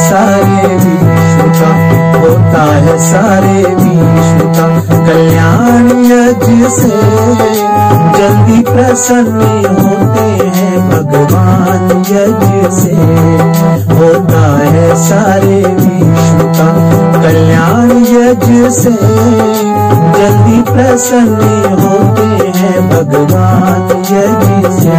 सारे विश्व का, होता है सारे विश्व का कल्याण यज्ञ से। जल्दी प्रसन्न होते हैं भगवान यज्ञ से, होता है सारे विश्व का कल्याण यज्ञ से। जल्दी प्रसन्न होते हैं भगवान यज्ञ से।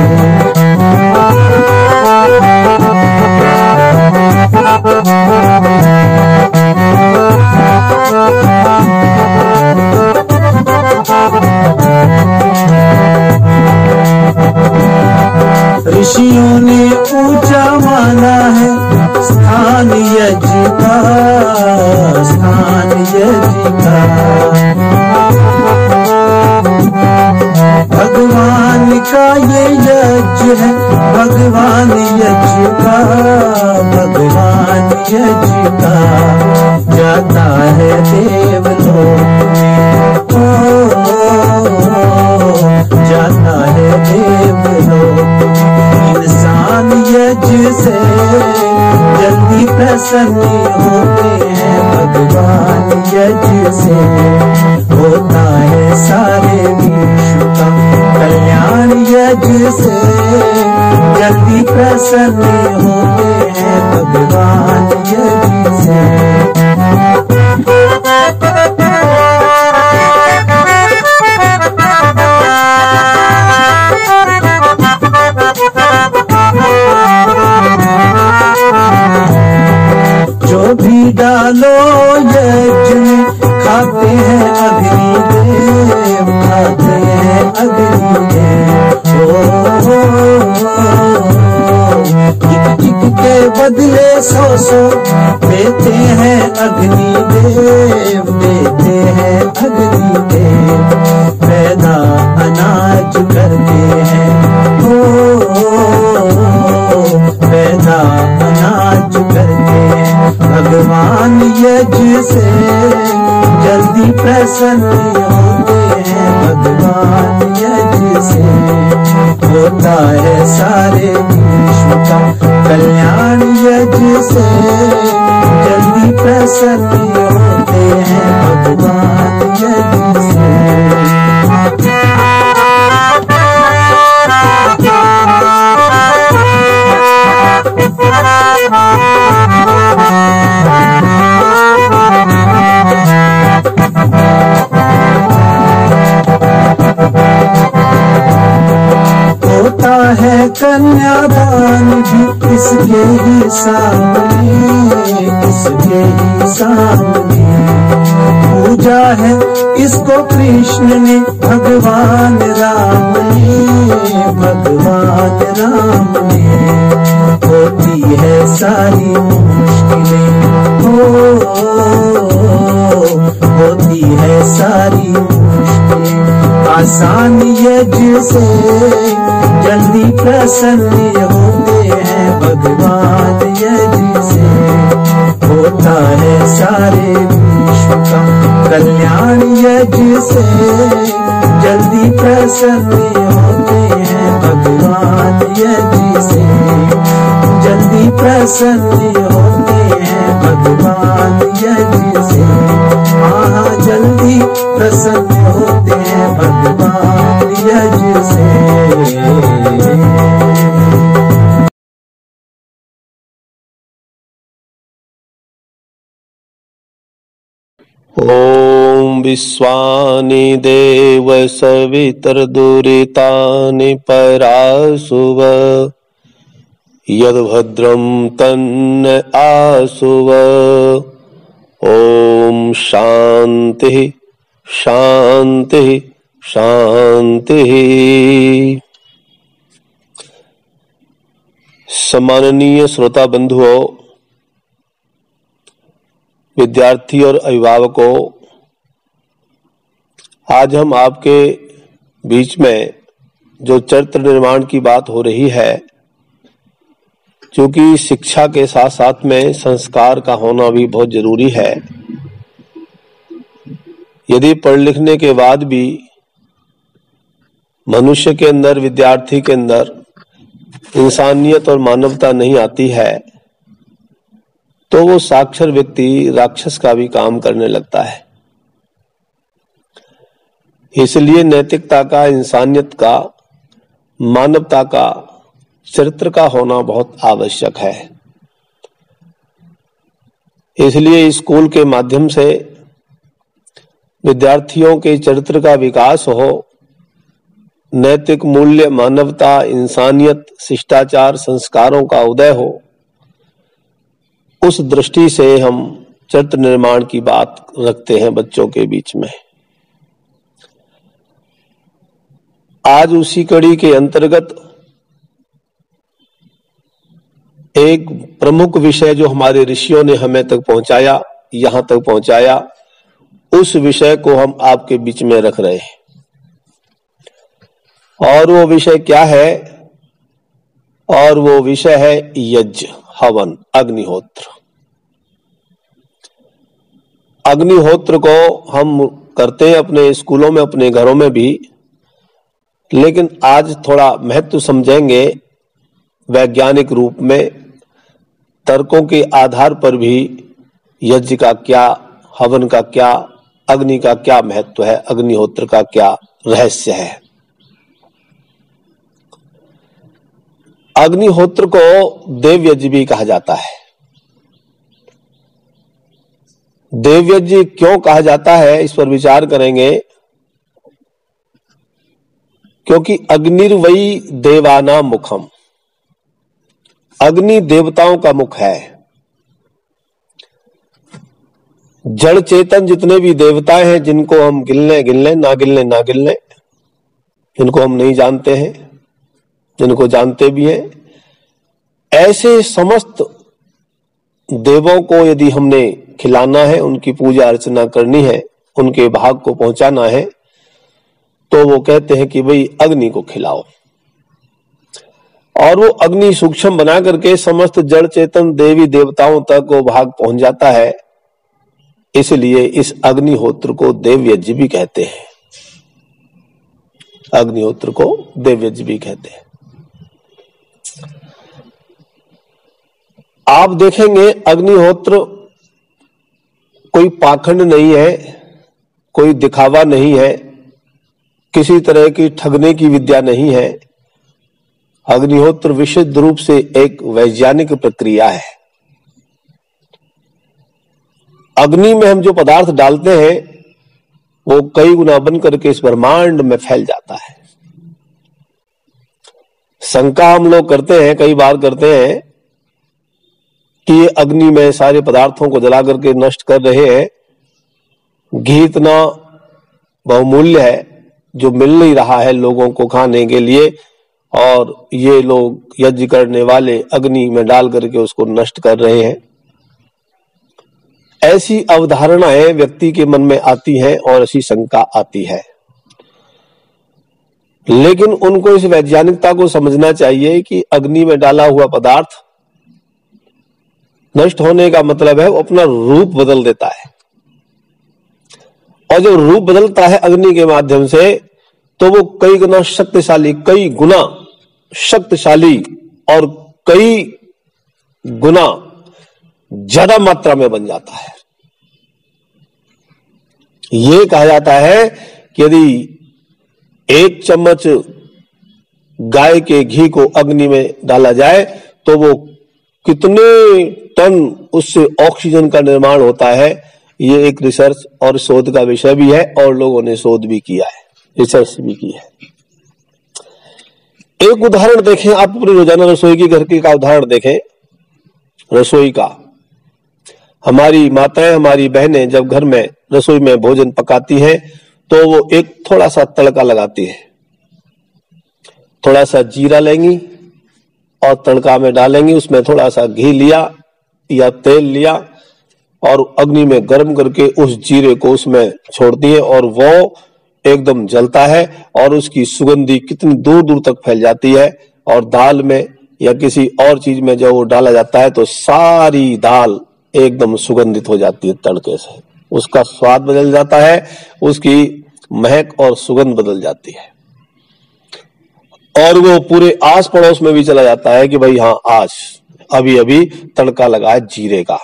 ऋषियों ने ऊंचा माना है स्थान यज्ञ का, स्थान यज्ञ का। भगवान का ये यज्ञ है, भगवान यज्ञ का, भगवान यज्ञ का। जाता है देवलोक में, जाता है देवलोक में। इंसान यज्ञ से जल्दी प्रसन्न होते हैं भगवान यज्ञ से। होता है सारे विश्व का कल्याण यज्ञ से। जल्दी प्रसन्न होते हैं भगवान यज्ञ से। जो भी डालो यज्ञ में खाते हैं अग्निदेव, खाते हैं अग्निदेव। एक के बदले 100 देते हैं अग्निदेव, देते हैं अग्निदेव। पैदा अनाज करते हैं, पैदा अनाज करते हैं भगवान यज्ञ से। जल्दी प्रसन्न होते हैं भगवान यज्ञ से। होता है सारे विश्व का कल्याण यज्ञ से। जल्दी प्रसन्न होते हैं भगवान यज्ञ से। होता है कन्यादान भी इसके ही सामने, इसके ही सामने। पूजा है इसको कृष्ण ने भगवान राम ने, भगवान राम ने। होती है सारी मुश्किलें, होती है सारी मुश्किलें आसान यज्ञ से। जल्दी प्रसन्न होते हैं भगवान यज्ञ से। होता है सारे विश्व का कल्याण यज्ञ से। जल्दी प्रसन्न होते हैं भगवान यज्ञ से। जल्दी प्रसन्न होते हैं भगवान यज्ञ से। हाँ, जल्दी प्रसन्न होते हैं भगवान यज्ञ से। ओम विश्वानि देव सवितर्दुरितानि परासुव। यद्भद्रं तन्न आसुव। ओम शांति शांति शांति। सम्माननीय श्रोता बंधुओं, विद्यार्थी और अभिभावकों, आज हम आपके बीच में जो चरित्र निर्माण की बात हो रही है, क्योंकि शिक्षा के साथ साथ में संस्कार का होना भी बहुत जरूरी है। यदि पढ़ लिखने के बाद भी मनुष्य के अंदर, विद्यार्थी के अंदर इंसानियत और मानवता नहीं आती है, तो वो साक्षर व्यक्ति राक्षस का भी काम करने लगता है। इसलिए नैतिकता का, इंसानियत का, मानवता का, चरित्र का होना बहुत आवश्यक है। इसलिए स्कूल के माध्यम से विद्यार्थियों के चरित्र का विकास हो, नैतिक मूल्य, मानवता, इंसानियत, शिष्टाचार, संस्कारों का उदय हो, उस दृष्टि से हम चरित्र निर्माण की बात रखते हैं बच्चों के बीच में। आज उसी कड़ी के अंतर्गत एक प्रमुख विषय जो हमारे ऋषियों ने हमें तक पहुंचाया, यहां तक पहुंचाया, उस विषय को हम आपके बीच में रख रहे हैं। और वो विषय क्या है? और वो विषय है यज्ञ, हवन, अग्निहोत्र। अग्निहोत्र को हम करते हैं अपने स्कूलों में, अपने घरों में भी, लेकिन आज थोड़ा महत्व समझेंगे वैज्ञानिक रूप में, तर्कों के आधार पर भी यज्ञ का क्या, हवन का क्या, अग्नि का क्या महत्व है, अग्निहोत्र का क्या रहस्य है। अग्निहोत्र को देवयज्ञ भी कहा जाता है। देवयज्ञ क्यों कहा जाता है, इस पर विचार करेंगे। क्योंकि अग्निर्वई देवानां मुखम, अग्नि देवताओं का मुख है। जड़ चेतन जितने भी देवताएं हैं, जिनको हम गिनले गिनले, ना गिनले ना गिनले, जिनको हम नहीं जानते हैं, जिनको जानते भी हैं, ऐसे समस्त देवों को यदि हमने खिलाना है, उनकी पूजा अर्चना करनी है, उनके भाग को पहुंचाना है, तो वो कहते हैं कि भाई अग्नि को खिलाओ। और वो अग्नि सूक्ष्म बना करके समस्त जड़ चेतन देवी देवताओं तक वो भाग पहुंच जाता है। इसलिए इस अग्निहोत्र को देवयज्ञ भी कहते हैं। अग्निहोत्र को देवयज्ञ भी कहते हैं। आप देखेंगे अग्निहोत्र कोई पाखंड नहीं है, कोई दिखावा नहीं है, किसी तरह की ठगने की विद्या नहीं है। अग्निहोत्र विशुद्ध रूप से एक वैज्ञानिक प्रक्रिया है। अग्नि में हम जो पदार्थ डालते हैं वो कई गुना बन करके इस ब्रह्मांड में फैल जाता है। शंका हम लोग करते हैं, कई बार करते हैं कि ये अग्नि में सारे पदार्थों को जला करके नष्ट कर रहे हैं। घी इतना बहुमूल्य है जो मिल नहीं रहा है लोगों को खाने के लिए, और ये लोग यज्ञ करने वाले अग्नि में डाल करके उसको नष्ट कर रहे हैं। ऐसी अवधारणाएं व्यक्ति के मन में आती हैं और ऐसी शंका आती है। लेकिन उनको इस वैज्ञानिकता को समझना चाहिए कि अग्नि में डाला हुआ पदार्थ नष्ट होने का मतलब है वो अपना रूप बदल देता है। और जब रूप बदलता है अग्नि के माध्यम से, तो वो कई गुना शक्तिशाली, कई गुना शक्तिशाली और कई गुना ज्यादा मात्रा में बन जाता है। ये कहा जाता है कि यदि 1 चम्मच गाय के घी को अग्नि में डाला जाए तो वो कितने टन उससे ऑक्सीजन का निर्माण होता है। ये एक रिसर्च और शोध का विषय भी है और लोगों ने शोध भी किया है, रिसर्च भी की है। एक उदाहरण देखें आप अपनी रोजाना रसोई की घर की का उदाहरण देखें। रसोई का, हमारी माताएं, हमारी बहनें जब घर में रसोई में भोजन पकाती हैं तो वो एक थोड़ा सा तड़का लगाती है। थोड़ा सा जीरा लेंगी और तड़का में डालेंगी, उसमें थोड़ा सा घी लिया या तेल लिया और अग्नि में गर्म करके उस जीरे को उसमें छोड़ती है और वो एकदम जलता है और उसकी सुगंधी कितनी दूर दूर तक फैल जाती है। और दाल में या किसी और चीज में जब वो डाला जाता है तो सारी दाल एकदम सुगंधित हो जाती है तड़के से। उसका स्वाद बदल जाता है, उसकी महक और सुगंध बदल जाती है और वो पूरे आस पड़ोस में भी चला जाता है कि भाई हाँ, आज अभी अभी तड़का लगा है जीरे का।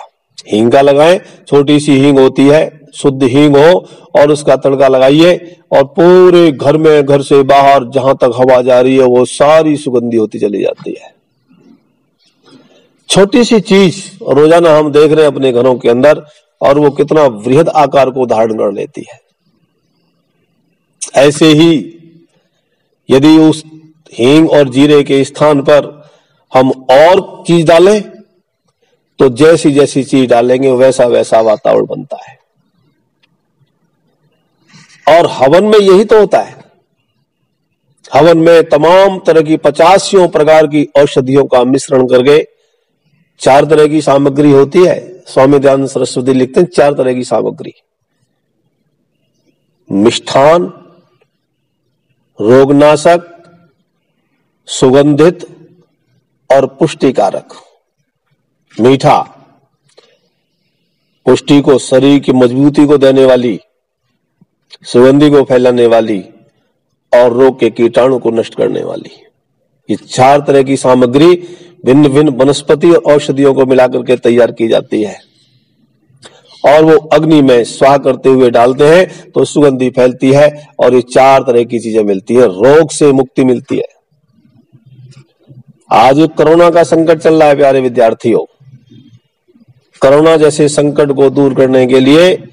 हींग का लगाएं, छोटी सी हींग होती है, शुद्ध हींग हो, और उसका तड़का लगाइए और पूरे घर में, घर से बाहर जहां तक हवा जा रही है वो सारी सुगंधी होती चली जाती है। छोटी सी चीज रोजाना हम देख रहे हैं अपने घरों के अंदर, और वो कितना वृहद आकार को धारण कर लेती है। ऐसे ही यदि उस हींग और जीरे के स्थान पर हम और चीज डालें तो जैसी जैसी चीज डालेंगे वैसा वैसा वातावरण बनता है। और हवन में यही तो होता है। हवन में तमाम तरह की 85 प्रकार की औषधियों का मिश्रण करके 4 तरह की सामग्री होती है। स्वामी दयानंद सरस्वती लिखते हैं 4 तरह की सामग्री: मिष्ठान, रोगनाशक, सुगंधित और पुष्टिकारक। मीठा पुष्टि को, शरीर की मजबूती को देने वाली, सुगंधि को फैलाने वाली और रोग के कीटाणु को नष्ट करने वाली। ये 4 तरह की सामग्री भिन्न भिन्न वनस्पति और औषधियों को मिलाकर के तैयार की जाती है और वो अग्नि में स्वाह करते हुए डालते हैं तो सुगंधि फैलती है और ये 4 तरह की चीजें मिलती है, रोग से मुक्ति मिलती है। आज कोरोना का संकट चल रहा है प्यारे विद्यार्थियों। कोरोना जैसे संकट को दूर करने के लिए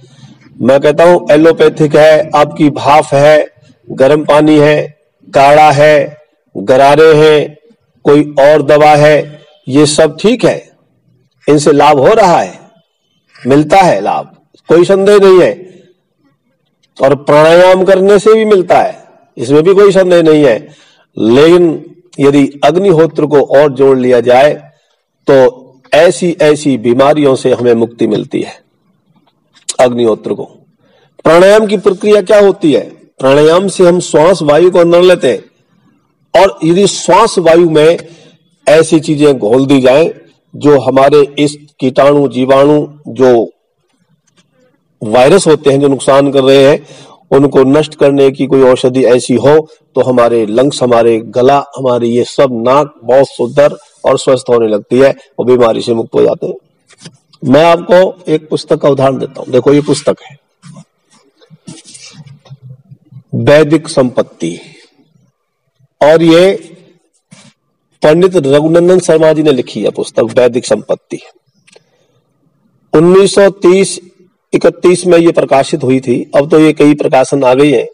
मैं कहता हूं एलोपैथिक है, आपकी भाप है, गर्म पानी है, काढ़ा है, गरारे हैं, कोई और दवा है, ये सब ठीक है, इनसे लाभ हो रहा है, मिलता है लाभ, कोई संदेह नहीं है। और प्राणायाम करने से भी मिलता है, इसमें भी कोई संदेह नहीं है। लेकिन यदि अग्निहोत्र को और जोड़ लिया जाए तो ऐसी ऐसी बीमारियों से हमें मुक्ति मिलती है। अग्निहोत्र को, प्राणायाम की प्रक्रिया क्या होती है? प्राणायाम से हम श्वास वायु को अंदर लेते हैं और यदि श्वास वायु में ऐसी चीजें घोल दी जाएं जो हमारे इस कीटाणु, जीवाणु, जो वायरस होते हैं जो नुकसान कर रहे हैं, उनको नष्ट करने की कोई औषधि ऐसी हो तो हमारे लंग्स, हमारे गला, हमारी ये सब नाक बहुत सुंदर और स्वस्थ होने लगती है और बीमारी से मुक्त हो जाते हैं। मैं आपको एक पुस्तक का उदाहरण देता हूं। देखो, ये पुस्तक है वैदिक संपत्ति और ये पंडित रघुनंदन शर्मा जी ने लिखी है पुस्तक वैदिक संपत्ति। 1930-31 में ये प्रकाशित हुई थी, अब तो ये कई प्रकाशन आ गई हैं।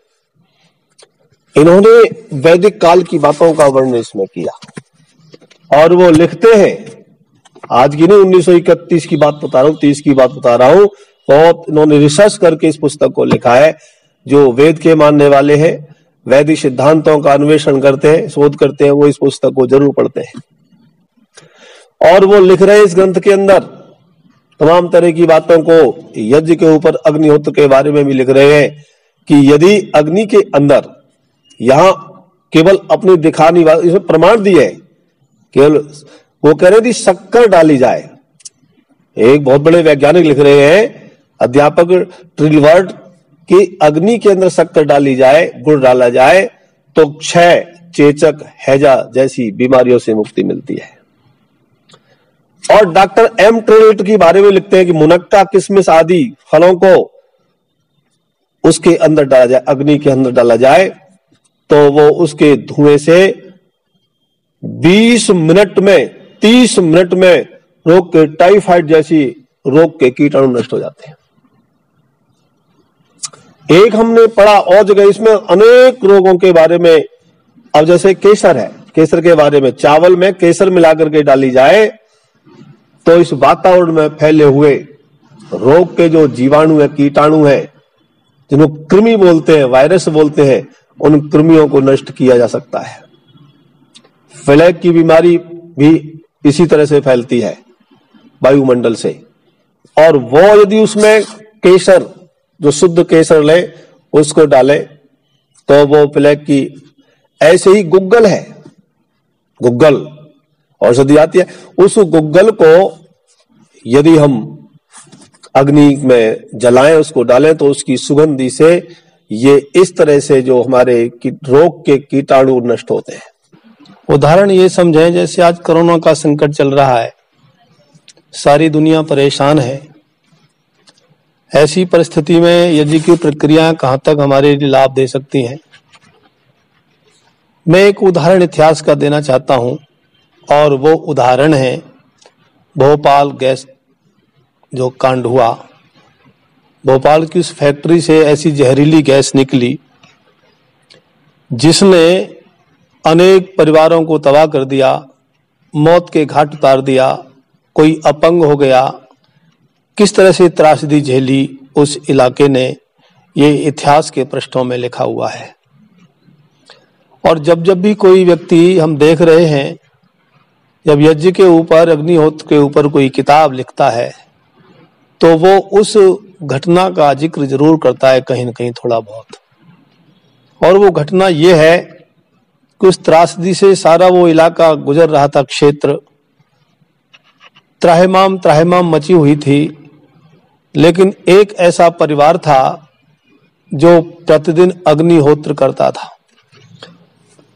इन्होंने वैदिक काल की बातों का वर्णन इसमें किया और वो लिखते हैं, आज की नहीं 1931 की बात बता रहा हूं, 30 की बात बता रहा हूं। बहुत इन्होंने रिसर्च करके इस पुस्तक को लिखा है। जो वेद के मानने वाले हैं, वैदिक सिद्धांतों का अन्वेषण करते हैं, शोध करते हैं, वो इस पुस्तक को जरूर पढ़ते हैं। और वो लिख रहे हैं इस ग्रंथ के अंदर तमाम तरह की बातों को, यज्ञ के ऊपर, अग्निहोत्र के बारे में भी लिख रहे हैं कि यदि अग्नि के अंदर यहां केवल अपनी दिखानी बात, इसमें प्रमाण दिए है, केवल वो कह रहे थे शक्कर डाली जाए। एक बहुत बड़े वैज्ञानिक लिख रहे हैं, अध्यापक ट्रिलवर्ट, कि अग्नि के अंदर शक्कर डाली जाए, गुड़ डाला जाए तो क्षय, चेचक, हैजा जैसी बीमारियों से मुक्ति मिलती है। और डॉक्टर एम ट्रिलवर्ट के बारे में लिखते हैं कि मुनक्का, किशमिश आदि फलों को उसके अंदर डाला जाए, अग्नि के अंदर डाला जाए तो वो उसके धुएं से 20 मिनट में, 30 मिनट में रोग के, टाइफाइड जैसी रोग के कीटाणु नष्ट हो जाते हैं। एक हमने पढ़ा और जगह, इसमें अनेक रोगों के बारे में। अब जैसे केसर है, केसर के बारे में, चावल में केसर मिलाकर के डाली जाए तो इस वातावरण में फैले हुए रोग के जो जीवाणु है, कीटाणु है, जिनको कृमि बोलते हैं, वायरस बोलते हैं, उन कृमियों को नष्ट किया जा सकता है। फ्लैग की बीमारी भी इसी तरह से फैलती है वायुमंडल से। और वो यदि उसमें केसर, जो शुद्ध केसर ले, उसको डाले तो वो प्लेग की, ऐसे ही गुग्गल है, गुग्गल औषधि आती है, उस गुग्गल को यदि हम अग्नि में जलाएं, उसको डालें तो उसकी सुगंधि से ये इस तरह से जो हमारे रोग के कीटाणु नष्ट होते हैं। उदाहरण ये समझें, जैसे आज कोरोना का संकट चल रहा है सारी दुनिया परेशान है। ऐसी परिस्थिति में यज्ञ की प्रक्रियाएं कहां तक हमारे लिए लाभ दे सकती हैं। मैं एक उदाहरण इतिहास का देना चाहता हूं और वो उदाहरण है भोपाल गैस जो कांड हुआ। भोपाल की उस फैक्ट्री से ऐसी जहरीली गैस निकली जिसने अनेक परिवारों को तबाह कर दिया, मौत के घाट उतार दिया, कोई अपंग हो गया। किस तरह से त्रासदी झेली उस इलाके ने, ये इतिहास के पृष्ठों में लिखा हुआ है। और जब जब भी कोई व्यक्ति, हम देख रहे हैं, जब यज्ञ के ऊपर, अग्निहोत्र के ऊपर कोई किताब लिखता है तो वो उस घटना का जिक्र जरूर करता है कहीं न कहीं थोड़ा बहुत। और वो घटना ये है कि उस त्रासदी से सारा वो इलाका गुजर रहा था, क्षेत्र त्राहिमाम मची हुई थी। लेकिन एक ऐसा परिवार था जो प्रतिदिन अग्निहोत्र करता था।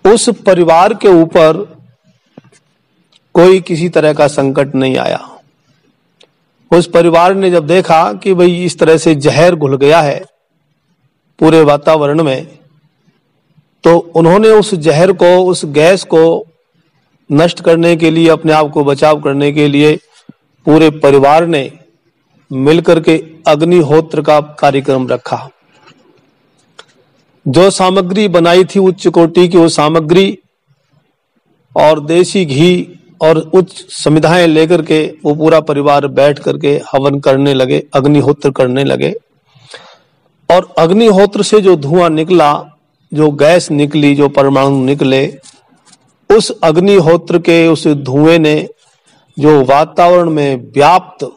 उस परिवार के ऊपर कोई किसी तरह का संकट नहीं आया। उस परिवार ने जब देखा कि भाई इस तरह से जहर घुल गया है पूरे वातावरण में, तो उन्होंने उस जहर को, उस गैस को नष्ट करने के लिए, अपने आप को बचाव करने के लिए पूरे परिवार ने मिलकर के अग्निहोत्र का कार्यक्रम रखा। जो सामग्री बनाई थी उच्च कोटि की, वो सामग्री और देसी घी और उच्च सुविधाएं लेकर के वो पूरा परिवार बैठ करके हवन करने लगे, अग्निहोत्र करने लगे। और अग्निहोत्र से जो धुआं निकला, जो गैस निकली, जो परमाणु निकले, उस अग्निहोत्र के उस धुएं ने जो वातावरण में व्याप्त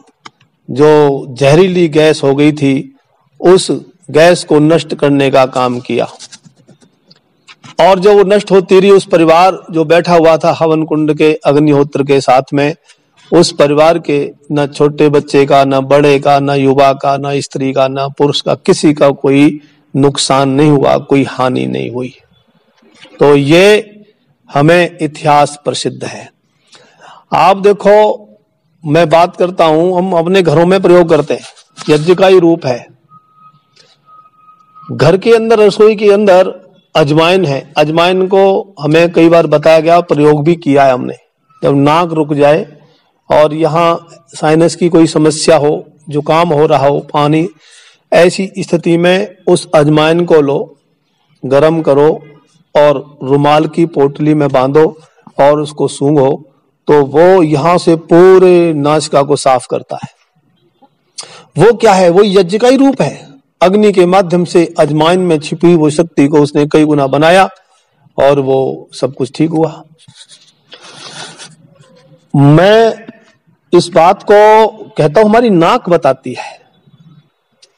जो जहरीली गैस हो गई थी, उस गैस को नष्ट करने का काम किया। और जब वो नष्ट होती रही, उस परिवार जो बैठा हुआ था हवन कुंड के अग्निहोत्र के साथ में, उस परिवार के न छोटे बच्चे का, न बड़े का, न युवा का, न स्त्री का, न पुरुष का, किसी का कोई नुकसान नहीं हुआ, कोई हानि नहीं हुई। तो ये हमें इतिहास प्रसिद्ध है। आप देखो, मैं बात करता हूं, हम अपने घरों में प्रयोग करते हैं, यज्ञ का ही रूप है। घर के अंदर, रसोई के अंदर अजवाइन है। अजवाइन को हमें कई बार बताया गया, प्रयोग भी किया है हमने। जब नाक रुक जाए और यहाँ साइनस की कोई समस्या हो, जुकाम हो रहा हो, पानी, ऐसी स्थिति में उस अजवाइन को लो, गरम करो और रुमाल की पोटली में बांधो और उसको सूंघो, तो वो यहाँ से पूरे नासिका को साफ करता है। वो क्या है? वो यज्ञ का ही रूप है। अग्नि के माध्यम से अजवाइन में छिपी वो शक्ति को उसने कई गुना बनाया और वो सब कुछ ठीक हुआ। मैं इस बात को कहता हूं, हमारी नाक बताती है।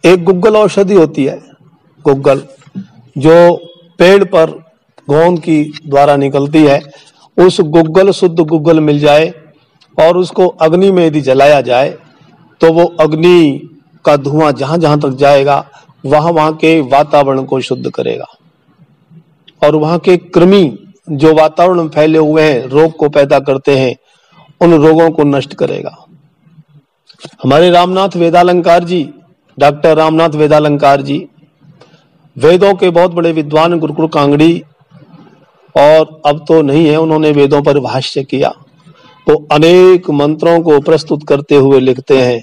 एक गुग्गल औषधि होती है, गुग्गल जो पेड़ पर गोंद की द्वारा निकलती है। उस गुग्गल, शुद्ध गुग्गल मिल जाए और उसको अग्नि में यदि जलाया जाए तो वो अग्नि का धुआं जहां जहां तक जाएगा वहां के वातावरण को शुद्ध करेगा और वहां के कृमि जो वातावरण में फैले हुए हैं, रोग को पैदा करते हैं, उन रोगों को नष्ट करेगा। हमारे रामनाथ वेदालंकार जी, डॉक्टर रामनाथ वेदालंकार जी, वेदों के बहुत बड़े विद्वान, गुरुकुल कांगड़ी, और अब तो नहीं है, उन्होंने वेदों पर भाष्य किया। तो अनेक मंत्रों को प्रस्तुत करते हुए लिखते हैं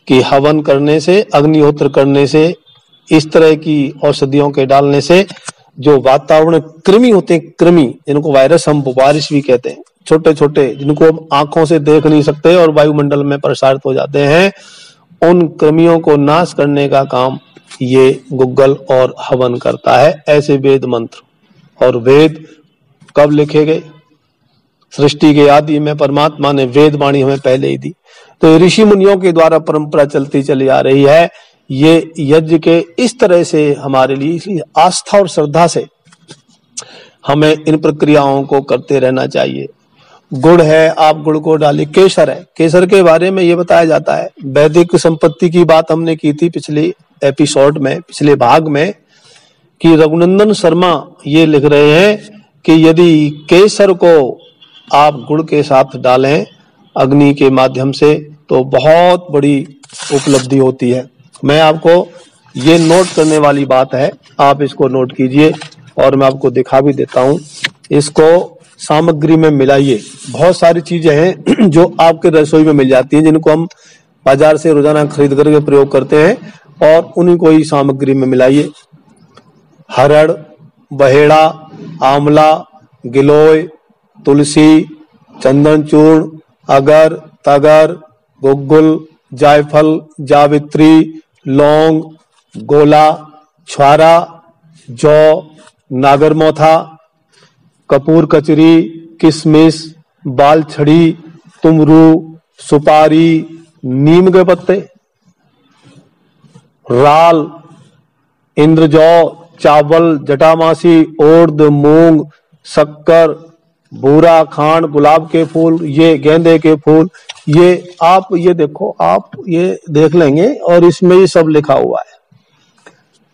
कि हवन करने से, अग्निहोत्र करने से, इस तरह की औषधियों के डालने से जो वातावरण कृमि होते हैं, कृमि जिनको वायरस हम वायरस भी कहते हैं, छोटे छोटे जिनको हम आंखों से देख नहीं सकते और वायुमंडल में प्रसारित हो जाते हैं, उन कृमियों को नाश करने का काम ये गुग्गल और हवन करता है। ऐसे वेद मंत्र। और वेद कब लिखे गए? सृष्टि के आदि में परमात्मा ने वेद वाणी हमें पहले ही दी। तो ऋषि मुनियों के द्वारा परंपरा चलती चली आ रही है। ये यज्ञ के इस तरह से हमारे लिए, इसलिए आस्था और श्रद्धा से हमें इन प्रक्रियाओं को करते रहना चाहिए। गुड़ है, आप गुड़ को डालिए। केसर है, केसर के बारे में ये बताया जाता है, वैदिक संपत्ति की बात हमने की थी पिछले एपिसोड में, पिछले भाग में, कि रघुनंदन शर्मा ये लिख रहे हैं कि यदि केसर को आप गुड़ के साथ डालें अग्नि के माध्यम से, तो बहुत बड़ी उपलब्धि होती है। मैं आपको ये नोट करने वाली बात है, आप इसको नोट कीजिए और मैं आपको दिखा भी देता हूं। इसको सामग्री में मिलाइए। बहुत सारी चीजें हैं जो आपके रसोई में मिल जाती हैं, जिनको हम बाजार से रोजाना खरीद करके प्रयोग करते हैं, और उन्हीं को ही सामग्री में मिलाइए। हरड़, बहेड़ा, आंवला, गिलोय, तुलसी, चंदन चूर्ण, अगर, तगर, गुग्गुल, जायफल, जावित्री, लौंग, गोला, छुआरा, जौ, नागरमोथा, कपूर कचरी, किशमिश, बालछड़ी, तुमरू, सुपारी, नीम के पत्ते, राल, इंद्रजौ, चावल, जटामासी, उड़द, मूंग, शक्कर, भूरा, खांड, गुलाब के फूल, ये गेंदे के फूल, ये आप ये देखो, आप ये देख लेंगे और इसमें ये सब लिखा हुआ है।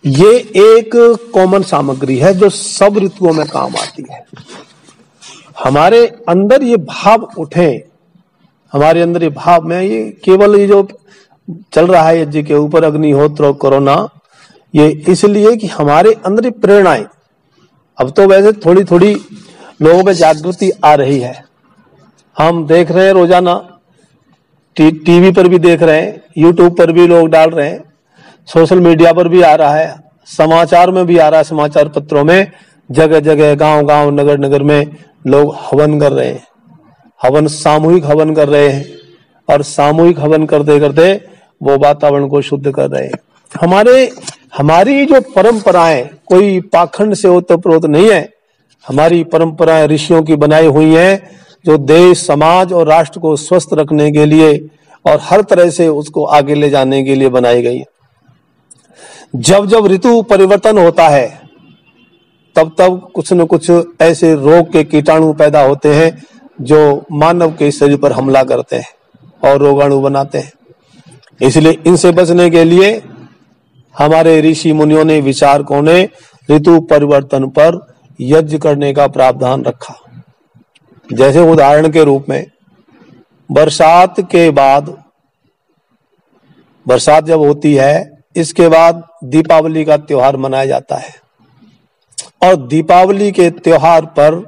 ये एक कॉमन सामग्री है जो सब ऋतुओं में काम आती है। हमारे अंदर ये भाव उठे, हमारे अंदर ये भाव में, ये केवल ये जो चल रहा है यज्ञ के ऊपर अग्निहोत्र कोरोना, ये इसलिए कि हमारे अंदर प्रेरणाएं, अब तो वैसे थोड़ी थोड़ी लोगों में जागृति आ रही है। हम देख रहे हैं रोजाना, टीवी पर भी देख रहे हैं, यूट्यूब पर भी लोग डाल रहे हैं, सोशल मीडिया पर भी आ रहा है, समाचार में भी आ रहा है, समाचार पत्रों में, जगह जगह, गांव गांव, नगर नगर में लोग हवन कर रहे हैं, हवन, सामूहिक हवन कर रहे हैं, और सामूहिक हवन करते करते वो वातावरण को शुद्ध कर रहे हैं। हमारी जो परंपराएं कोई पाखंड से ओतप्रोत नहीं है। हमारी परंपराएं ऋषियों की बनाई हुई हैं, जो देश, समाज और राष्ट्र को स्वस्थ रखने के लिए और हर तरह से उसको आगे ले जाने के लिए बनाई गई है। जब जब ऋतु परिवर्तन होता है, तब तब कुछ न कुछ ऐसे रोग के कीटाणु पैदा होते हैं जो मानव के शरीर पर हमला करते हैं और रोगाणु बनाते हैं। इसलिए इनसे बचने के लिए हमारे ऋषि मुनियों ने, विचारकों ने ऋतु परिवर्तन पर यज्ञ करने का प्रावधान रखा। जैसे उदाहरण के रूप में, बरसात के बाद, बरसात जब होती है, इसके बाद दीपावली का त्योहार मनाया जाता है, और दीपावली के त्योहार पर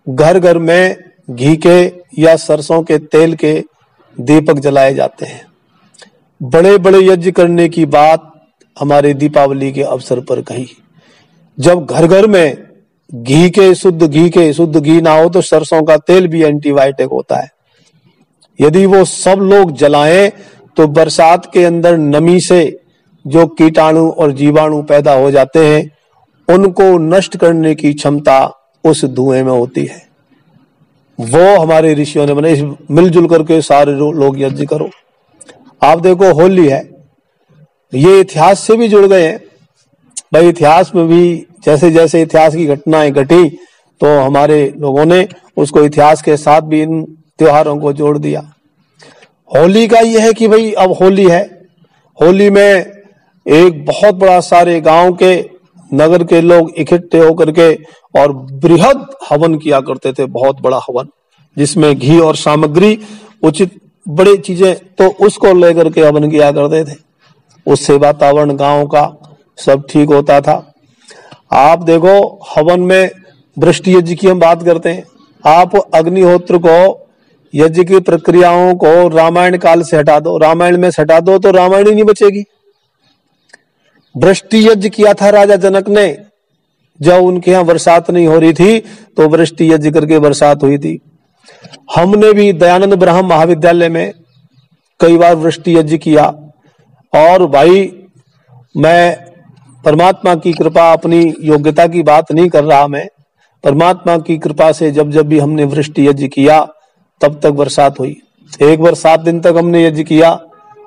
घर घर में घी के या सरसों के तेल के दीपक जलाए जाते हैं। बड़े बड़े यज्ञ करने की बात हमारे दीपावली के अवसर पर कही। जब घर घर में शुद्ध घी ना हो तो सरसों का तेल भी एंटीबायोटिक होता है। यदि वो सब लोग जलाएं तो बरसात के अंदर नमी से जो कीटाणु और जीवाणु पैदा हो जाते हैं, उनको नष्ट करने की क्षमता उस धुएं में होती है। वो हमारे ऋषियों ने बनाई। मिलजुल करके सारे लोग यज्ञ करो। आप देखो, होली है, ये इतिहास से भी जुड़ गए हैं भाई। इतिहास में भी जैसे जैसे इतिहास की घटनाएं घटी, तो हमारे लोगों ने उसको इतिहास के साथ भी इन त्योहारों को जोड़ दिया। होली का यह है कि भाई अब होली है, होली में एक बहुत बड़ा सारे गांव के, नगर के लोग इकट्ठे होकर के और बृहद हवन किया करते थे, बहुत बड़ा हवन, जिसमें घी और सामग्री उचित बड़े चीजें, तो उसको लेकर के हवन किया करते थे। उससे वातावरण गांव का सब ठीक होता था। आप देखो, हवन में वृष्टि यज्ञ की हम बात करते हैं। आप अग्निहोत्र को, यज्ञ की प्रक्रियाओं को रामायण काल से हटा दो, रामायण में से हटा दो तो रामायण ही नहीं बचेगी। वृष्टि यज्ञ किया था राजा जनक ने, जब उनके यहाँ बरसात नहीं हो रही थी तो वृष्टि यज्ञ करके बरसात हुई थी। हमने भी दयानंद ब्रह्म महाविद्यालय में कई बार वृष्टि यज्ञ किया। और भाई, मैं परमात्मा की कृपा, अपनी योग्यता की बात नहीं कर रहा, मैं परमात्मा की कृपा से जब जब भी हमने वृष्टि यज्ञ किया तब तक बरसात हुई। एक बार 7 दिन तक हमने यज्ञ किया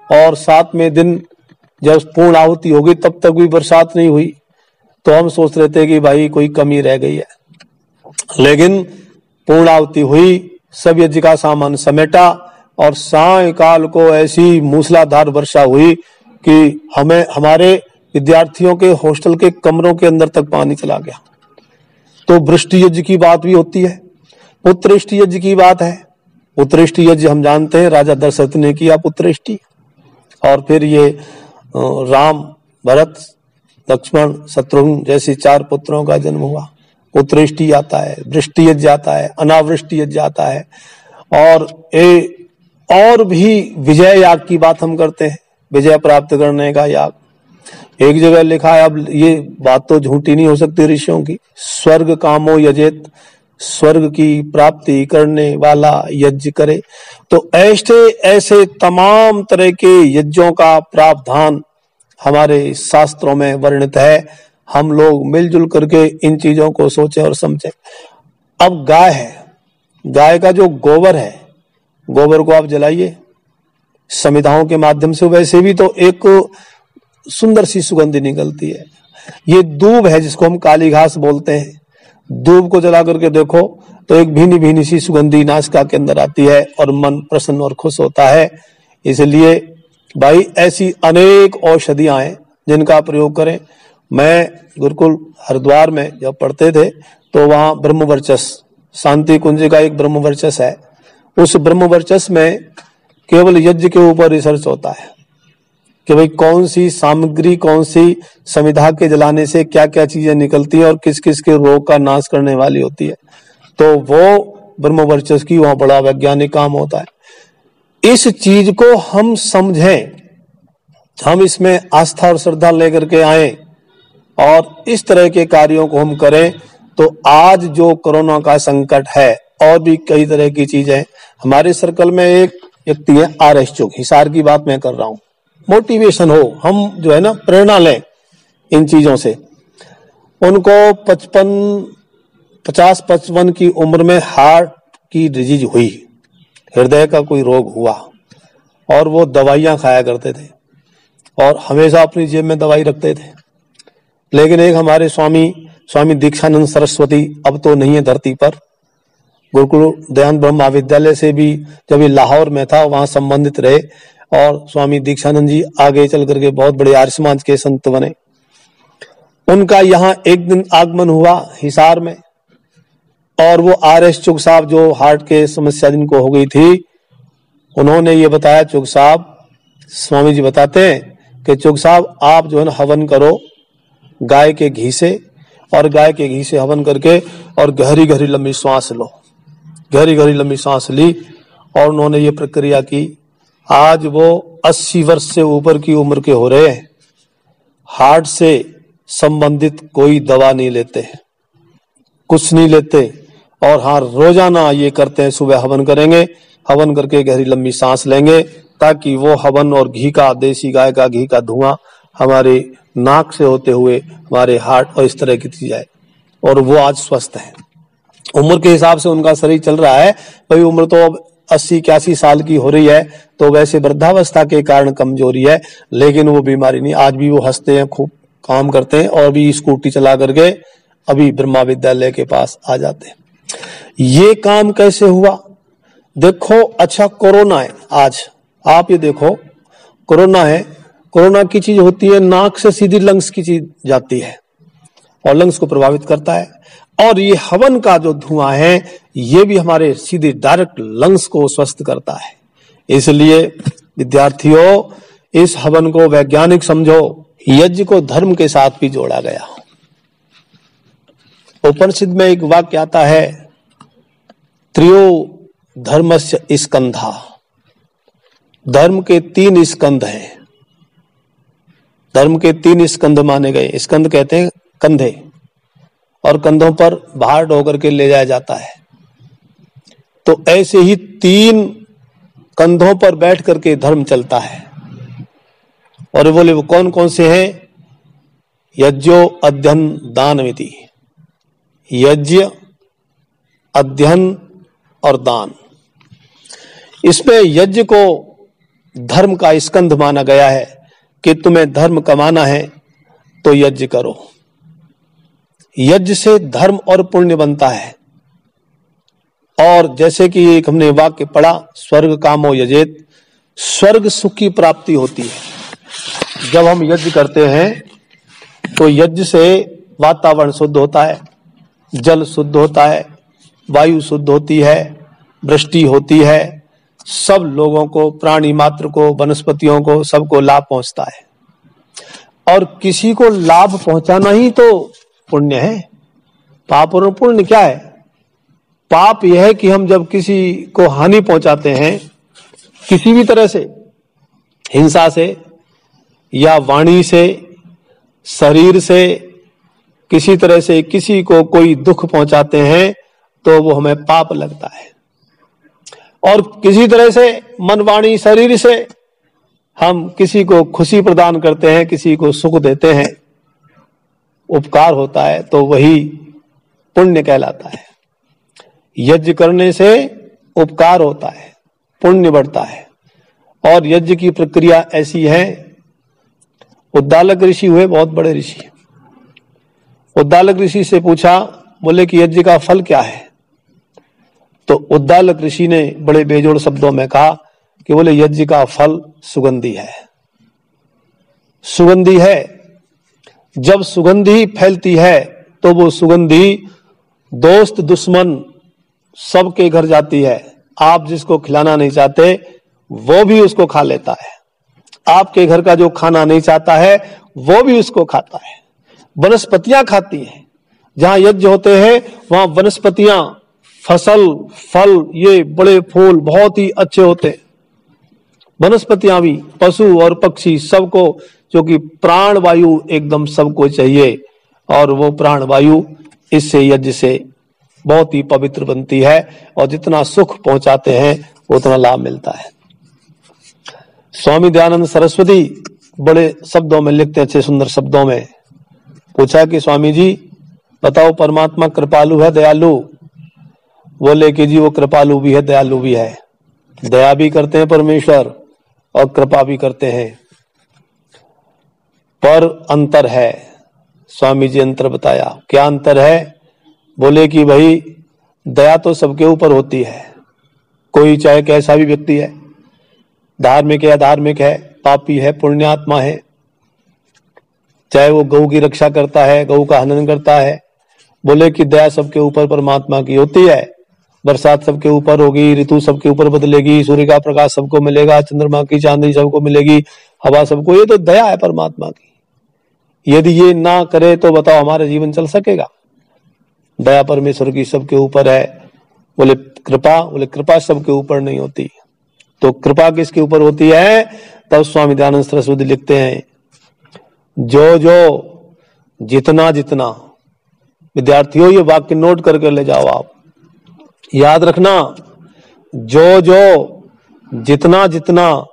और 7वें दिन जब पूर्ण आहुति होगी तब तक भी बरसात नहीं हुई। तो हम सोच रहे थे कि भाई कोई कमी रह गई है, लेकिन पूर्ण आहुति हुई, सब यज्ञ का सामान समेटा और सायंकाल को ऐसी मूसलाधार वर्षा हुई कि हमें, हमारे विद्यार्थियों के हॉस्टल के कमरों के अंदर तक पानी चला गया। तो वृष्टि यज्ञ की बात भी होती है, पुत्रष्टि यज्ञ की बात है, पुत्रेष्टि यज्ञ हम जानते हैं, राजा दशरथ ने किया पुत्रेष्टि, और फिर ये राम, भरत, लक्ष्मण, शत्रुघ्न जैसे 4 पुत्रों का जन्म हुआ। पुत्रेष्टि आता है, वृष्टि यज्ञ आता है, अनावृष्टि यज्ञ आता है, और भी विजय याग की बात हम करते हैं, विजय प्राप्त करने का याग। एक जगह लिखा है, अब ये बात तो झूठी नहीं हो सकती ऋषियों की, स्वर्ग कामो यजेत, स्वर्ग की प्राप्ति करने वाला यज्ञ करे। तो ऐसे तमाम तरह के यज्ञों का प्रावधान हमारे शास्त्रों में वर्णित है। हम लोग मिलजुल करके इन चीजों को सोचें और समझें। अब गाय है, गाय का जो गोबर है, गोबर को आप जलाइए समिधाओं के माध्यम से, वैसे भी तो एक सुंदर सी सुगंधी निकलती है। ये दूब है जिसको हम काली घास बोलते हैं, दूब को जला करके देखो तो एक भीनी भीनी सी सुगंधी नासिका के अंदर आती है और मन प्रसन्न और खुश होता है। इसलिए भाई ऐसी अनेक औषधियां हैं जिनका प्रयोग करें। मैं गुरुकुल हरिद्वार में जब पढ़ते थे तो वहां ब्रह्मवर्चस, शांति कुंज का एक ब्रह्मवर्चस है, उस ब्रह्मवर्चस में केवल यज्ञ के ऊपर रिसर्च होता है कि भाई कौन सी सामग्री, कौन सी समिधा के जलाने से क्या क्या चीजें निकलती हैं और किस किस के रोग का नाश करने वाली होती है। तो वो ब्रह्मवर्चस की वहां बड़ा वैज्ञानिक काम होता है। इस चीज को हम समझें, हम इसमें आस्था और श्रद्धा लेकर के आए और इस तरह के कार्यों को हम करें तो आज जो कोरोना का संकट है और भी कई तरह की चीजें, हमारे सर्कल में एक व्यक्ति है RS चुग, हिसार की बात मैं कर रहा हूं, मोटिवेशन हो, हम जो है ना प्रेरणा लें इन चीजों से। उनको 50-55 की उम्र में हार्ट की डिजीज हुई, हृदय का कोई रोग हुआ, और वो दवाइयां खाया करते थे और हमेशा अपनी जेब में दवाई रखते थे। लेकिन एक हमारे स्वामी दीक्षानंद सरस्वती, अब तो नहीं है धरती पर, गुरुकुल दयानंद ब्रह्म महाविद्यालय से भी जब ये लाहौर में था वहां संबंधित रहे, और स्वामी दीक्षानंद जी आगे चल करके बहुत बड़े आर्य समाज के संत बने। उनका यहाँ एक दिन आगमन हुआ हिसार में, और वो RS चुग साहब जो हार्ट के समस्या जिनको हो गई थी, उन्होंने ये बताया, चुग साहब, स्वामी जी बताते हैं कि चुग साहब आप जो है ना हवन करो गाय के घी से, और गाय के घी से हवन करके और गहरी गहरी लंबी सांस लो। गहरी गहरी लंबी सांस ली और उन्होंने ये प्रक्रिया की। आज वो 80 वर्ष से ऊपर की उम्र के हो रहे हैं, हार्ट से संबंधित कोई दवा नहीं लेते, कुछ नहीं लेते, और हाँ रोजाना ये करते हैं, सुबह हवन करेंगे, हवन करके गहरी लंबी सांस लेंगे ताकि वो हवन और घी का, देसी गाय का घी का धुआं हमारे नाक से होते हुए हमारे हार्ट और इस तरह की चीज है, और वो आज स्वस्थ है। उम्र के हिसाब से उनका शरीर चल रहा है, भाई उम्र तो अब 80-81 साल की हो रही है, तो वैसे वृद्धावस्था के कारण कमजोरी है, लेकिन वो बीमारी नहीं। आज भी वो हंसते हैं, खूब काम करते हैं, और भी स्कूटी चला करके अभी ब्रह्मा विद्यालय के पास आ जाते हैं। ये काम कैसे हुआ? देखो, अच्छा कोरोना है, आज आप ये देखो कोरोना है, कोरोना की चीज होती है नाक से सीधी लंग्स की चीज जाती है और लंग्स को प्रभावित करता है, और ये हवन का जो धुआं है ये भी हमारे सीधे डायरेक्ट लंग्स को स्वस्थ करता है। इसलिए विद्यार्थियों, इस हवन को वैज्ञानिक समझो। यज्ञ को धर्म के साथ भी जोड़ा गया। उपनिषद में एक वाक्य आता है, त्रयो धर्मस्य स्कंधा, धर्म के 3 स्कंध हैं। धर्म के 3 स्कंध माने गए। स्कंध कहते हैं कंधे, और कंधों पर भार ढोकर के ले जाया जाता है। तो ऐसे ही 3 कंधों पर बैठ करके धर्म चलता है। और बोले वो कौन कौन से हैं? यज्ञो अध्ययन दान विधि, यज्ञ, अध्ययन और दान। इसमें यज्ञ को धर्म का स्कंध माना गया है कि तुम्हें धर्म कमाना है तो यज्ञ करो। यज्ञ से धर्म और पुण्य बनता है। और जैसे कि एक हमने वाक्य पढ़ा, स्वर्ग कामो यजेत, स्वर्ग सुख की प्राप्ति होती है। जब हम यज्ञ करते हैं तो यज्ञ से वातावरण शुद्ध होता है, जल शुद्ध होता है, वायु शुद्ध होती है, वृष्टि होती है, सब लोगों को, प्राणी मात्र को, वनस्पतियों को, सबको लाभ पहुंचता है। और किसी को लाभ पहुंचाना ही तो पुण्य है। पाप और पुण्य क्या है? पाप यह है कि हम जब किसी को हानि पहुंचाते हैं, किसी भी तरह से, हिंसा से या वाणी से, शरीर से, किसी तरह से किसी को कोई दुख पहुंचाते हैं, तो वो हमें पाप लगता है। और किसी तरह से मन, वाणी, शरीर से हम किसी को खुशी प्रदान करते हैं, किसी को सुख देते हैं, उपकार होता है, तो वही पुण्य कहलाता है। यज्ञ करने से उपकार होता है, पुण्य बढ़ता है। और यज्ञ की प्रक्रिया ऐसी है, उद्दालक ऋषि हुए बहुत बड़े ऋषि। उद्दालक ऋषि से पूछा, बोले कि यज्ञ का फल क्या है? तो उद्दालक ऋषि ने बड़े बेजोड़ शब्दों में कहा कि बोले यज्ञ का फल सुगंधी है। सुगंधी है। जब सुगंधी फैलती है तो वो सुगंधी दोस्त दुश्मन सबके घर जाती है। आप जिसको खिलाना नहीं चाहते वो भी उसको खा लेता है। आपके घर का जो खाना नहीं चाहता है वो भी उसको खाता है। वनस्पतियां खाती हैं। जहां यज्ञ होते हैं वहां वनस्पतियां, फसल, फल, ये बड़े फूल बहुत ही अच्छे होते हैं। वनस्पतियां भी, पशु और पक्षी सबको, जो कि प्राण वायु एकदम सबको चाहिए, और वो प्राण वायु इससे, यज्ञ से बहुत ही पवित्र बनती है। और जितना सुख पहुंचाते हैं उतना लाभ मिलता है। स्वामी दयानंद सरस्वती बड़े शब्दों में लिखते हैं, अच्छे सुंदर शब्दों में। पूछा कि स्वामी जी बताओ, परमात्मा कृपालु है, दयालु? बोले कि जी वो कृपालु भी है, दयालु भी है। दया भी करते हैं परमेश्वर और कृपा भी करते हैं, पर अंतर है। स्वामी जी अंतर बताया। क्या अंतर है? बोले कि भाई दया तो सबके ऊपर होती है, कोई चाहे कैसा भी व्यक्ति है, धार्मिक है, अधार्मिक है, पापी है, पुण्यात्मा है, चाहे वो गौ की रक्षा करता है, गौ का हनन करता है। बोले कि दया सबके ऊपर परमात्मा की होती है। बरसात सबके ऊपर होगी, ऋतु सबके ऊपर बदलेगी, सूर्य का प्रकाश सबको मिलेगा, चंद्रमा की चांदनी सबको मिलेगी, हवा सबको, ये तो दया है परमात्मा की। यदि ये ना करे तो बताओ हमारा जीवन चल सकेगा? दया परमेश्वर की सबके ऊपर है। बोले कृपा? बोले कृपा सबके ऊपर नहीं होती। तो कृपा किसके ऊपर होती है? तब स्वामी दयानंद सरस्वती लिखते हैं, जो जो जितना जितना, विद्यार्थियों ये वाक्य नोट करके ले जाओ, आप याद रखना, जो जो जितना जितना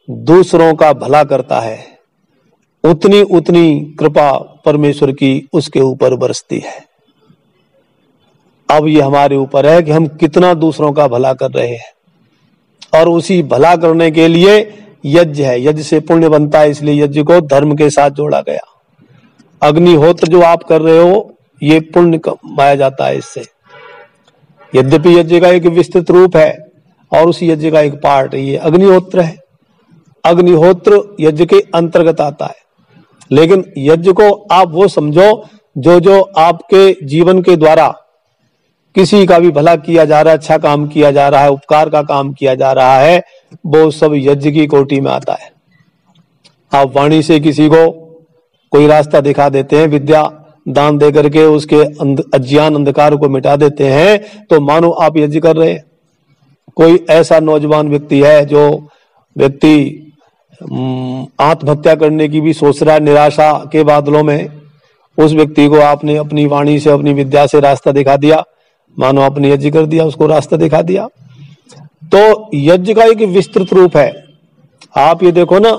दूसरों का भला करता है उतनी उतनी कृपा परमेश्वर की उसके ऊपर बरसती है। अब ये हमारे ऊपर है कि हम कितना दूसरों का भला कर रहे हैं, और उसी भला करने के लिए यज्ञ है। यज्ञ से पुण्य बनता है, इसलिए यज्ञ को धर्म के साथ जोड़ा गया। अग्निहोत्र जो आप कर रहे हो ये पुण्य कमाया जाता है इससे। यद्यपि यज्ञ का एक विस्तृत रूप है और उसी यज्ञ का एक पार्ट ये अग्निहोत्र है। अग्निहोत्र यज्ञ के अंतर्गत आता है, लेकिन यज्ञ को आप वो समझो जो जो आपके जीवन के द्वारा किसी का भी भला किया जा रहा है, अच्छा काम किया जा रहा है, उपकार का काम किया जा रहा है, वो सब यज्ञ की कोटि में आता है। आप वाणी से किसी को कोई रास्ता दिखा देते हैं, विद्या दान दे करके उसके अज्ञान अंधकार को मिटा देते हैं, तो मानो आप यज्ञ कर रहे हैं। कोई ऐसा नौजवान व्यक्ति है जो व्यक्ति आत्महत्या करने की भी सोच रहा है निराशा के बादलों में, उस व्यक्ति को आपने अपनी वाणी से, अपनी विद्या से रास्ता दिखा दिया, मानो आपने यज्ञ कर दिया, उसको रास्ता दिखा दिया। तो यज्ञ का एक विस्तृत रूप है। आप ये देखो ना,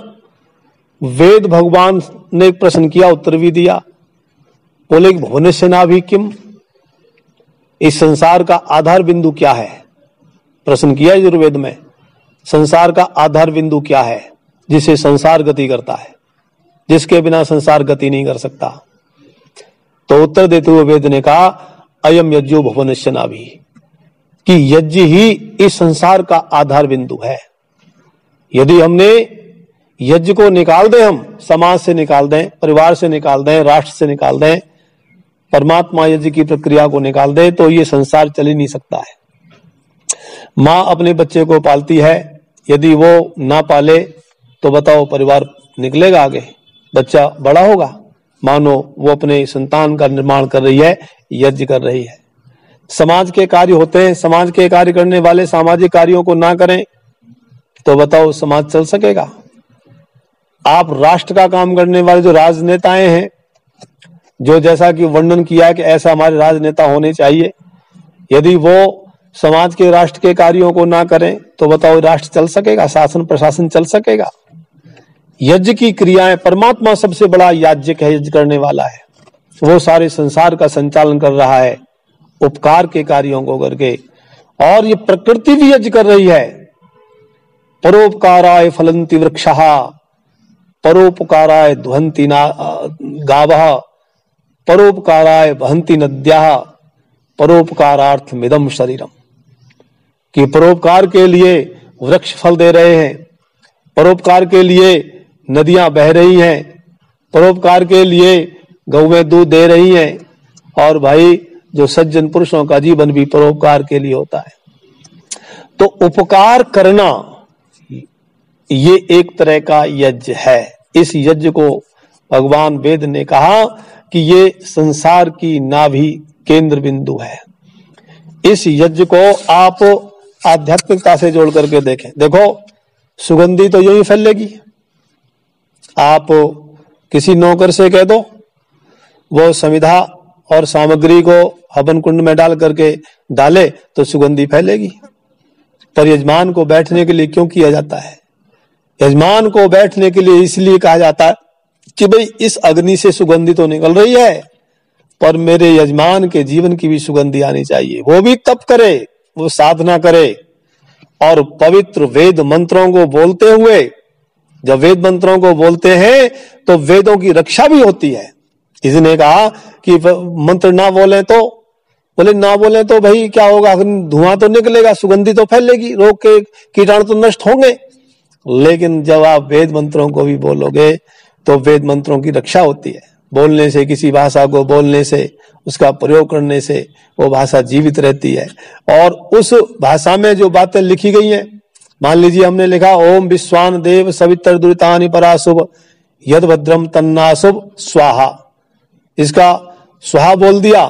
वेद भगवान ने एक प्रश्न किया, उत्तर भी दिया। बोले भुवनस्य नाभि किम, इस संसार का आधार बिंदु क्या है? प्रश्न किया यजुर्वेद में, संसार का आधार बिंदु क्या है जिसे संसार गति करता है, जिसके बिना संसार गति नहीं कर सकता? तो उत्तर देते हुए वेद ने कहा, अयम यज्ञो भुवनस्य नाभि, कि यज्ञ ही इस संसार का आधार बिंदु है। यदि हमने यज्ञ को निकाल दें, हम समाज से निकाल दें, परिवार से निकाल दें, राष्ट्र से निकाल दें, परमात्मा यज्ञ की प्रक्रिया को निकाल दें, तो ये संसार चल ही नहीं सकता है। माँ अपने बच्चे को पालती है, यदि वो ना पाले तो बताओ परिवार निकलेगा आगे, बच्चा बड़ा होगा। मानो वो अपने संतान का निर्माण कर रही है, यज्ञ कर रही है। समाज के कार्य होते हैं, समाज के कार्य करने वाले सामाजिक कार्यों को ना करें तो बताओ समाज चल सकेगा। आप राष्ट्र का काम करने वाले जो राजनेताएं हैं, जो जैसा कि वर्णन किया है कि ऐसा हमारे राजनेता होने चाहिए, यदि वो समाज के राष्ट्र के कार्यों को ना करें तो बताओ राष्ट्र चल सकेगा, शासन प्रशासन चल सकेगा। यज्ञ की क्रियाएं, परमात्मा सबसे बड़ा याज्ञिक है, यज्ञ करने वाला है। वो सारे संसार का संचालन कर रहा है उपकार के कार्यों को करके, और ये प्रकृति भी यज्ञ कर रही है। परोपकाराय फलंति वृक्षः, परोपकाराय ध्वंति गावः, परोपकाराय वहन्ति नद्यः, परोपकारार्थमिदं शरीरम। कि परोपकार के लिए वृक्ष फल दे रहे हैं, परोपकार के लिए नदियां बह रही हैं, परोपकार के लिए गौएं दूध दे रही हैं, और भाई जो सज्जन पुरुषों का जीवन भी परोपकार के लिए होता है। तो उपकार करना ये एक तरह का यज्ञ है। इस यज्ञ को भगवान वेद ने कहा कि ये संसार की नाभि केंद्र बिंदु है। इस यज्ञ को आप आध्यात्मिकता से जोड़ करके देखें। देखो, सुगंधी तो यूं ही फैलेगी। आप किसी नौकर से कह दो, वो समिधा और सामग्री को हवन कुंड में डाल करके डाले तो सुगंधी फैलेगी। पर यजमान को बैठने के लिए क्यों किया जाता है? यजमान को बैठने के लिए इसलिए कहा जाता है कि भाई इस अग्नि से सुगंधी तो निकल रही है, पर मेरे यजमान के जीवन की भी सुगंधी आनी चाहिए। वो भी तप करे, वो साधना करे, और पवित्र वेद मंत्रों को बोलते हुए, जब वेद मंत्रों को बोलते हैं तो वेदों की रक्षा भी होती है। इसने कहा कि मंत्र ना बोले तो, बोले ना बोले तो भाई क्या होगा, धुआं तो निकलेगा, सुगंधी तो फैलेगी, रोग के कीटाणु तो नष्ट होंगे। लेकिन जब आप वेद मंत्रों को भी बोलोगे तो वेद मंत्रों की रक्षा होती है। बोलने से, किसी भाषा को बोलने से, उसका प्रयोग करने से वो भाषा जीवित रहती है। और उस भाषा में जो बातें लिखी गई हैं, मान लीजिए हमने लिखा ओम विश्वान देव सवितर दुरितानि पराशुभ यद भद्रम तन्नाशुभ स्वाहा, इसका स्वाहा बोल दिया।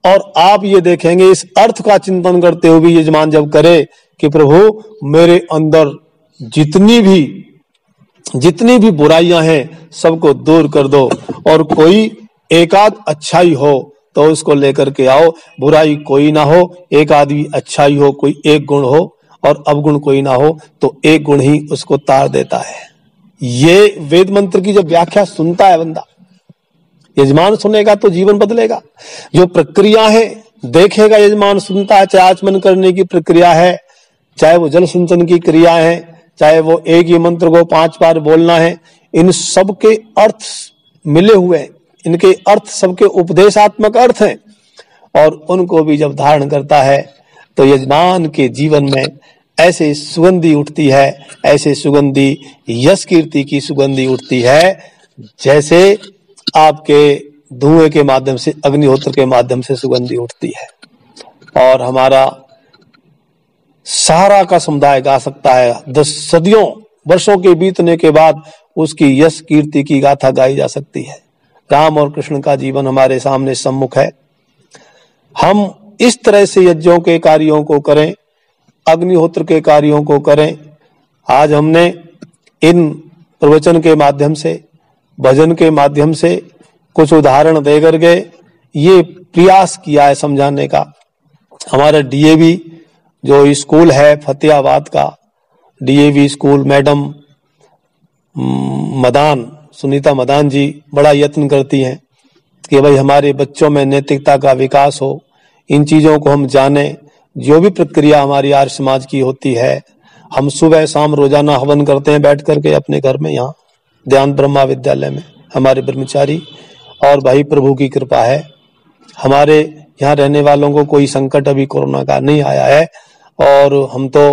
और आप ये देखेंगे इस अर्थ का चिंतन करते हुए यजमान जब करे कि प्रभु मेरे अंदर जितनी भी बुराइयां हैं सबको दूर कर दो, और कोई एकाध अच्छाई हो तो उसको लेकर के आओ। बुराई कोई ना हो, एक आदमी अच्छाई हो, कोई एक गुण हो, और अवगुण कोई ना हो तो एक गुण ही उसको तार देता है। ये वेद मंत्र की जब व्याख्या सुनता है बंदा, यजमान सुनेगा तो जीवन बदलेगा। जो प्रक्रिया है देखेगा, यजमान सुनता है, चाहे आचमन करने की प्रक्रिया है, चाहे वो जल सिंचन की क्रिया है, चाहे वो एक ही मंत्र को 5 बार बोलना है, इन सब के अर्थ मिले हुए हैं, इनके अर्थ सबके उपदेशात्मक अर्थ हैं, और उनको भी जब धारण करता है तो यजमान के जीवन में ऐसे सुगंधी उठती है, ऐसे सुगंधी यश कीर्ति की सुगंधी उठती है, जैसे आपके धुएं के माध्यम से, अग्निहोत्र के माध्यम से सुगंधी उठती है। और हमारा सारा का समुदाय गा सकता है, 10 सदियों वर्षों के बीतने के बाद उसकी यश कीर्ति की गाथा गाई जा सकती है। राम और कृष्ण का जीवन हमारे सामने सम्मुख है। हम इस तरह से यज्ञों के कार्यों को करें, अग्निहोत्र के कार्यों को करें। आज हमने इन प्रवचन के माध्यम से, भजन के माध्यम से कुछ उदाहरण दे करके ये प्रयास किया है समझाने का। हमारा डीएवी जो स्कूल है फतेहाबाद का, DAV school, madam Madan, Sunita Madan ji बड़ा यत्न करती हैं कि भाई हमारे बच्चों में नैतिकता का विकास हो, इन चीजों को हम जाने। जो भी प्रक्रिया हमारी आर्य समाज की होती है, हम सुबह शाम रोजाना हवन करते हैं बैठ करके अपने घर में, यहाँ ध्यान ब्रह्मा विद्यालय में हमारे ब्रह्मचारी। और भाई प्रभु की कृपा है, हमारे यहाँ रहने वालों को कोई संकट अभी कोरोना का नहीं आया है, और हम तो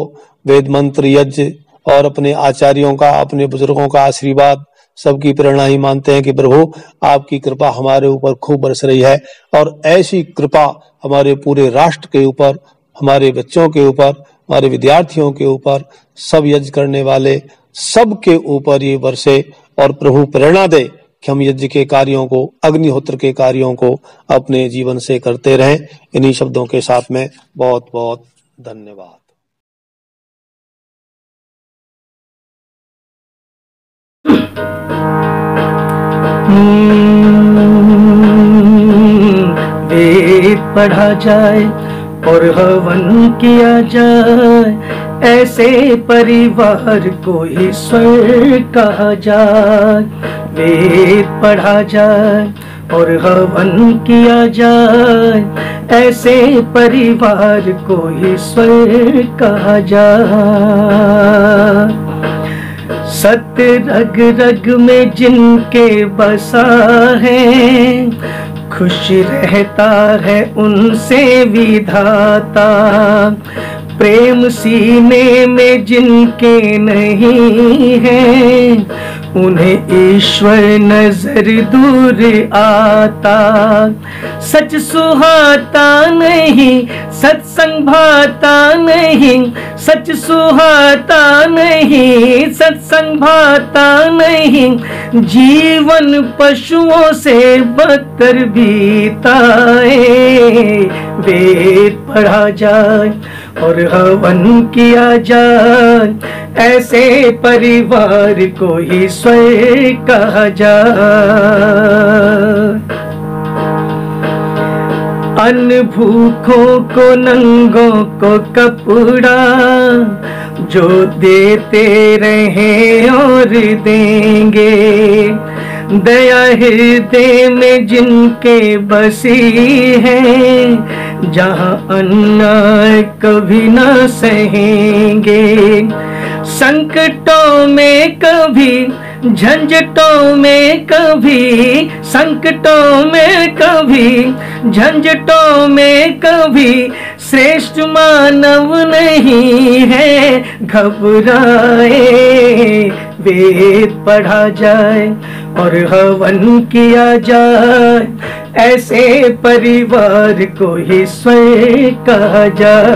वेद मंत्र, यज्ञ और अपने आचार्यों का, अपने बुजुर्गों का आशीर्वाद, सबकी प्रेरणा ही मानते हैं कि प्रभु आपकी कृपा हमारे ऊपर खूब बरस रही है, और ऐसी कृपा हमारे पूरे राष्ट्र के ऊपर, हमारे बच्चों के ऊपर हमारे विद्यार्थियों के ऊपर, सब यज्ञ करने वाले सबके ऊपर ये बरसे और प्रभु प्रेरणा दे कि हम यज्ञ के कार्यों को, अग्निहोत्र के कार्यों को अपने जीवन से करते रहें। इन्हीं शब्दों के साथ में बहुत बहुत धन्यवाद। वेद पढ़ा जाए और हवन किया जाए, ऐसे परिवार को ईश्वर कहा जाए। वेद पढ़ा जाए और हवन किया जाए, ऐसे परिवार को ईश्वर कहा जाए। सत्य रग रग में जिनके बसा है, खुश रहता है उनसे विधाता। प्रेम सीने में जिनके नहीं है, उन्हें ईश्वर नजर दूर आता। सच सुहाता नहीं, सत्संग भाता नहीं, सच सुहाता नहीं, सत्संग भाता नहीं। जीवन पशुओं से बदतर बीता है। वेद पढ़ा जाए और हवन किया जाए, ऐसे परिवार को ईश्वर कहा जाए। अन्न भूखों को, नंगों को कपड़ा, जो देते रहे और देंगे। दया हृदय में जिनके बसी है, जहाँ अन्याय कभी न सहेंगे। संकटों में कभी, झंझटों में कभी, संकटों में कभी, झंझटों में कभी श्रेष्ठ मानव नहीं है घबराए। वेद पढ़ा जाए और हवन किया जाए, ऐसे परिवार को ईश्वर कहा जाए।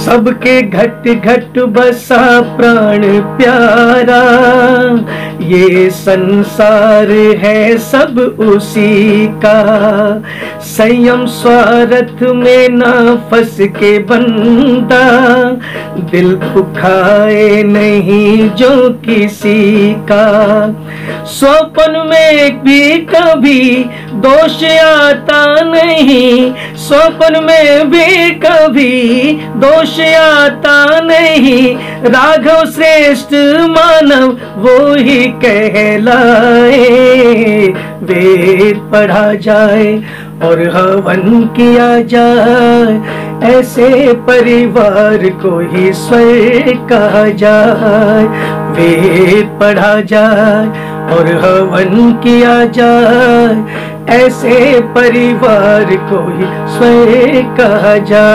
सबके घट घट बसा प्राण प्यारा, ये संसार है सब उसी का। संयम स्वार्थ में ना फंस के बंदा, दिल दुखाए नहीं जो किसी का। स्वप्न में भी कभी दोष आता नहीं, स्वप्न में भी कभी दोष आता नहीं। राघव श्रेष्ठ मानव वो ही कहलाए। वेद पढ़ा जाए और हवन किया जाए, ऐसे परिवार को ईश्वर कहा जाए। वेद पढ़ा जाए और हवन किया जाए, ऐसे परिवार को ईश्वर कहा जाए।